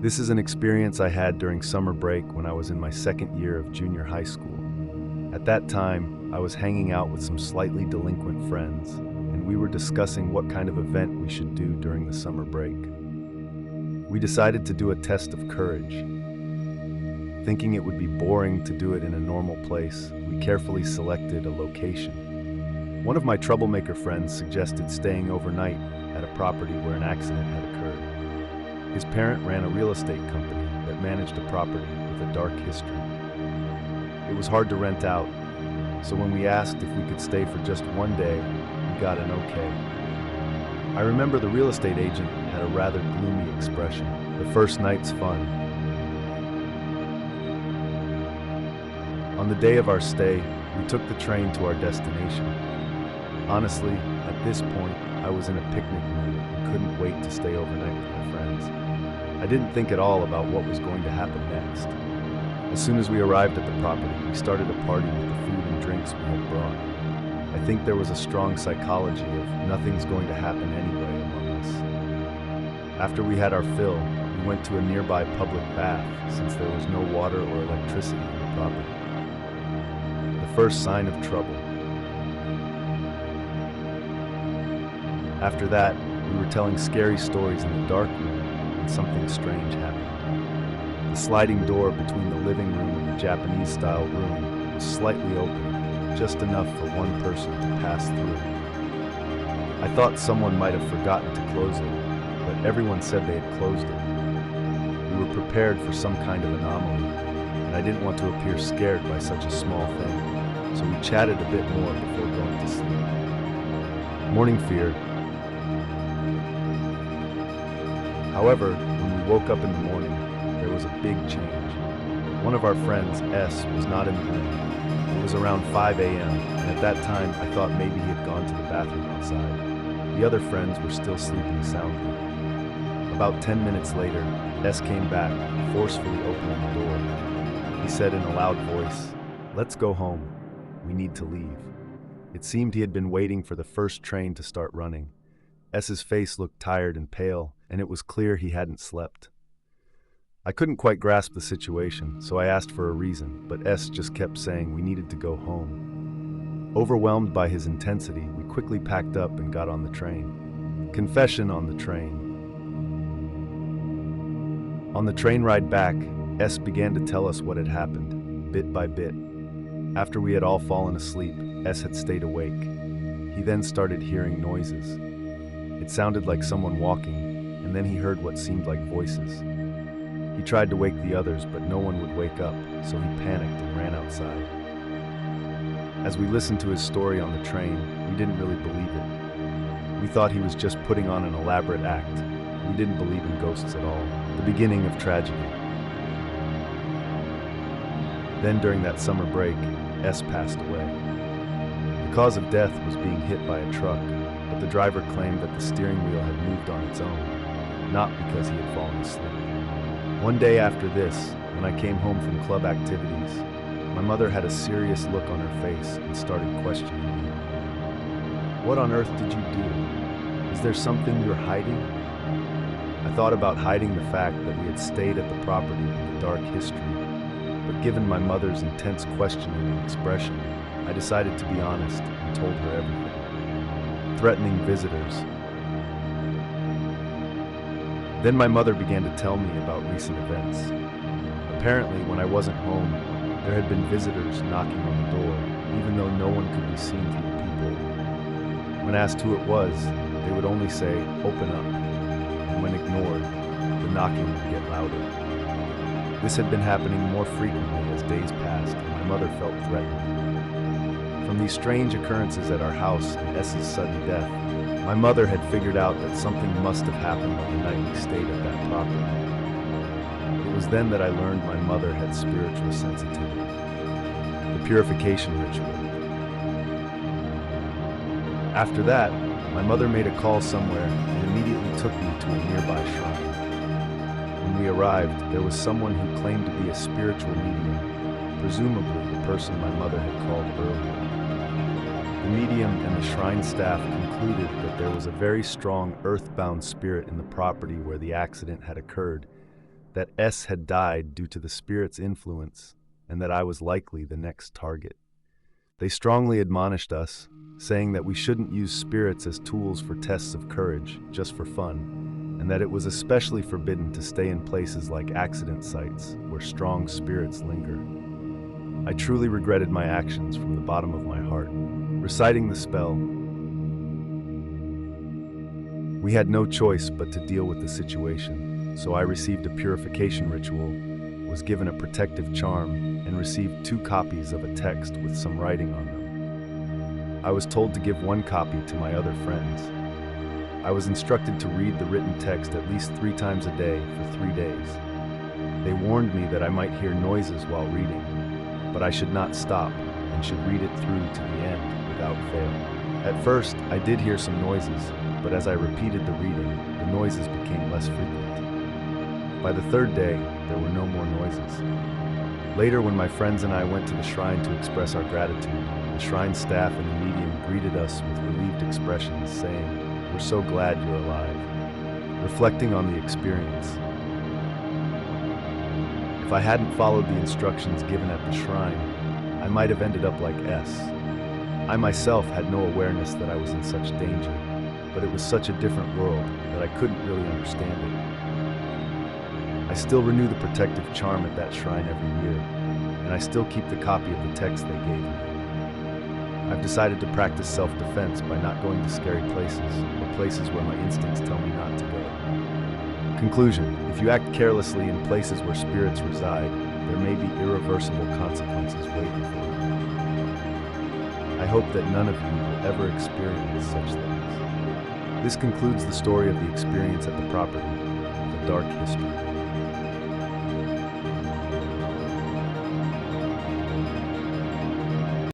This is an experience I had during summer break when I was in my second year of junior high school. At that time, I was hanging out with some slightly delinquent friends, and we were discussing what kind of event we should do during the summer break. We decided to do a test of courage. Thinking it would be boring to do it in a normal place, we carefully selected a location. One of my troublemaker friends suggested staying overnight at a property where an accident had occurred. His parent ran a real estate company that managed a property with a dark history. It was hard to rent out, so when we asked if we could stay for just one day, we got an okay. I remember the real estate agent had a rather gloomy expression. The first night's fun. On the day of our stay, we took the train to our destination. Honestly, at this point, I was in a picnic mood and couldn't wait to stay overnight with my friends. I didn't think at all about what was going to happen next. As soon as we arrived at the property, we started a party with the food and drinks we had brought. I think there was a strong psychology of nothing's going to happen anyway among us. After we had our fill, we went to a nearby public bath since there was no water or electricity in the property. The first sign of trouble. After that, we were telling scary stories in the dark room when something strange happened. The sliding door between the living room and the Japanese-style room was slightly open, just enough for one person to pass through. I thought someone might have forgotten to close it, but everyone said they had closed it. We were prepared for some kind of anomaly, and I didn't want to appear scared by such a small thing, so we chatted a bit more before going to sleep. Morning feared. However, when we woke up in the morning, there was a big change. One of our friends, S, was not in the room. It was around 5 a.m., and at that time I thought maybe he had gone to the bathroom outside. The other friends were still sleeping soundly. About 10 minutes later, S came back, forcefully opening the door. He said in a loud voice, "Let's go home. We need to leave." It seemed he had been waiting for the first train to start running. S's face looked tired and pale, and it was clear he hadn't slept. I couldn't quite grasp the situation, so I asked for a reason, but S just kept saying we needed to go home. Overwhelmed by his intensity, we quickly packed up and got on the train. Confession on the train. On the train ride back, S began to tell us what had happened, bit by bit. After we had all fallen asleep, S had stayed awake. He then started hearing noises. It sounded like someone walking, and then he heard what seemed like voices. He tried to wake the others, but no one would wake up, so he panicked and ran outside. As we listened to his story on the train, we didn't really believe it. We thought he was just putting on an elaborate act. We didn't believe in ghosts at all. The beginning of tragedy. Then during that summer break, S passed away. The cause of death was being hit by a truck, but the driver claimed that the steering wheel had moved on its own, not because he had fallen asleep. One day after this, when I came home from club activities, my mother had a serious look on her face and started questioning me. "What on earth did you do? Is there something you're hiding?" I thought about hiding the fact that we had stayed at the property with a dark history, but given my mother's intense questioning and expression, I decided to be honest and told her everything. Threatening visitors. Then my mother began to tell me about recent events. Apparently, when I wasn't home, there had been visitors knocking on the door, even though no one could be seen through the peephole. When asked who it was, they would only say, "Open up," and when ignored, the knocking would get louder. This had been happening more frequently as days passed, and my mother felt threatened. From these strange occurrences at our house and S's sudden death, my mother had figured out that something must have happened on the night we stayed at that property. It was then that I learned my mother had spiritual sensitivity. The purification ritual. After that, my mother made a call somewhere and immediately took me to a nearby shrine. When we arrived, there was someone who claimed to be a spiritual medium, presumably the person my mother had called earlier. The medium and the shrine staff concluded that there was a very strong earthbound spirit in the property where the accident had occurred, that S had died due to the spirit's influence, and that I was likely the next target. They strongly admonished us, saying that we shouldn't use spirits as tools for tests of courage, just for fun, and that it was especially forbidden to stay in places like accident sites where strong spirits linger. I truly regretted my actions from the bottom of my heart. Reciting the spell, we had no choice but to deal with the situation, so I received a purification ritual, was given a protective charm, and received 2 copies of a text with some writing on them. I was told to give 1 copy to my other friends. I was instructed to read the written text at least 3 times a day for 3 days. They warned me that I might hear noises while reading, but I should not stop and should read it through to the end without fail. At first, I did hear some noises, but as I repeated the reading, the noises became less frequent. By the 3rd day, there were no more noises. Later, when my friends and I went to the shrine to express our gratitude, the shrine staff and the medium greeted us with relieved expressions, saying, "We're so glad you're alive." Reflecting on the experience, if I hadn't followed the instructions given at the shrine, I might have ended up like S. I myself had no awareness that I was in such danger, but it was such a different world that I couldn't really understand it. I still renew the protective charm at that shrine every year, and I still keep the copy of the text they gave me. I've decided to practice self-defense by not going to scary places, or places where my instincts tell me not to go. Conclusion: if you act carelessly in places where spirits reside, there may be irreversible consequences waiting for you. I hope that none of you will ever experience such things. This concludes the story of the experience at the property, The Dark History.